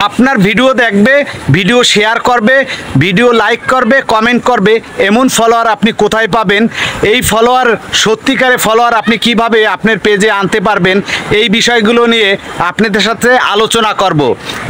আপনার ভিডিও দেখবে, video share করবে, ভিডিও লাইক করবে, কমেন্ট করবে, এমন ফলোয়ার আপনি কোথায় পাবেন? এই ফলোয়ার, সত্যিকারে ফলোয়ার আপনি কিভাবে আপনার পেজে আনতে পারবেন, এই বিষয়গুলো নিয়ে আপনাদের সাথে আলোচনা করব।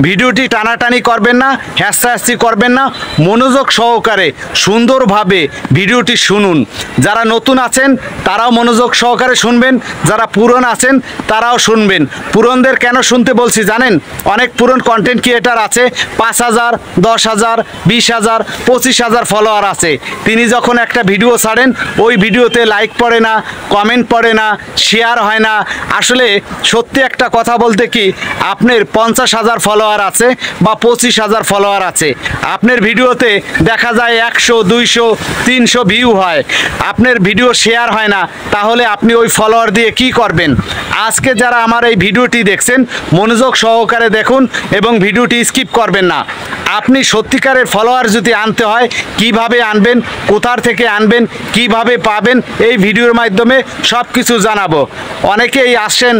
ভিডিওটি টানাটানি করবেন না, হ্যাসাহাসি করবেন না, মনোযোগ সহকারে সুন্দরভাবে ভিডিওটি শুনুন। যারা নতুন আছেন তারাও মনোযোগ সহকারে শুনবেন, যারা পুরন আছেন তারাও শুনবেন। পুরনদের কেন শুনতে বলছি জানেন? অনেক পুরন কন্টেন্ট ক্রিয়েটার আছে, 5,000, 10,000, 20,000, 25,000 ফলোয়ার আছে। তিনি যখন একটা ভিডিও ছাড়েন, ওই ভিডিওতে লাইক পড়ে না, কমেন্ট পড়ে না, শেয়ার হয় না। আসলে সত্যি একটা কথা বলতে কি, আপনার 50,000 ফলোয়ার আছে বা 25,000 ফলোয়ার আছে, আপনার ভিডিওতে দেখা যায় 100, 200, 300 ভিউ হয়, আপনার ভিডিও শেয়ার হয় না, তাহলে আপনি ওই ফলোয়ার দিয়ে কি করবেন? আজকে যারা আমার এই ভিডিওটি দেখছেন, মনোযোগ সহকারে দেখুন এবং ভিডিওটি স্কিপ করবেন না। আপনি সত্যিকারের ফলোয়ার যদি আনতে হয়, কিভাবে আনবেন, কোথার থেকে আনবেন, কিভাবে পাবেন, এই ভিডিওর মাধ্যমে সব কিছু জানাবো। অনেকেই আসছেন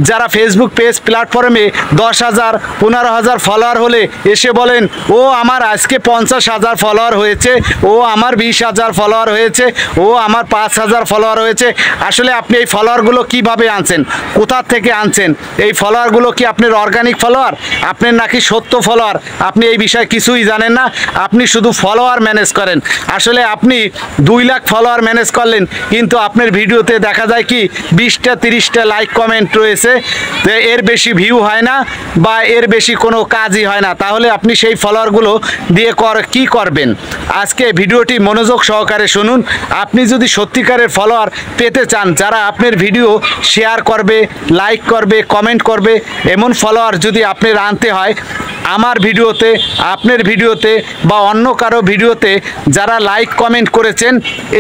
যারা ফেসবুক পেজ প্ল্যাটফর্মে 10,000, 15,000 ফলোয়ার হলে এসে বলেন, ও আমার আজকে 50,000 ফলোয়ার হয়েছে, ও আমার 20,000 ফলোয়ার হয়েছে, ও আমার 5,000 ফলোয়ার হয়েছে। আসলে আপনি এই ফলোয়ারগুলো কিভাবে আনছেন, কোথার থেকে আনছেন? এই ফলোয়ারগুলো কি আপনার অর্গানিক ফলোয়ার, আপনার নাকি সত্য ফলোয়ার? আপনি এই বিষয়ে কিছুই জানেন না, আপনি শুধু ফলোয়ার ম্যানেজ করেন। আসলে আপনি 2 লাখ ফলোয়ার ম্যানেজ করলেন, কিন্তু আপনার ভিডিওতে দেখা যায় কি 20টা 30টা লাইক কমেন্ট রয়েছে, এর বেশি ভিউ হয় না বা এর বেশি কোনো কাজই হয় না। তাহলে আপনি সেই ফলোয়ারগুলো দিয়ে কি করবেন? আজকে ভিডিওটি মনোযোগ সহকারে শুনুন। আপনি যদি সত্যিকারের ফলোয়ার পেতে চান, যারা আপনার ভিডিও শেয়ার করবে, লাইক করবে, কমেন্ট করবে, এমন ফলোয়ার যদি আপনার আনতে হয়, আমার ভিডিওতে, আপনার ভিডিওতে বা অন্য কারো ভিডিওতে যারা লাইক কমেন্ট করেছেন,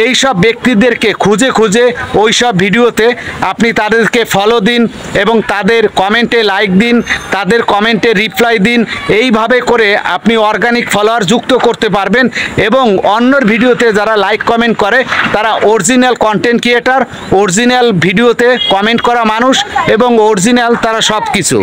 এই সব ব্যক্তিদেরকে খুঁজে খুঁজে ওই সব ভিডিওতে আপনি তাদেরকে ফলো দিন এবং তাদের কমেন্টে লাইক দিন, তাদের কমেন্টে রিপ্লাই দিন। এইভাবে করে আপনি অর্গানিক ফলোয়ার যুক্ত করতে পারবেন এবং অন্যর ভিডিওতে যারা লাইক কমেন্ট করে তারা অরিজিনাল কন্টেন্ট ক্রিয়েটার, অরিজিনাল ভিডিওতে কমেন্ট করা মানুষ এবং অরিজিনাল তারা সব কিছু।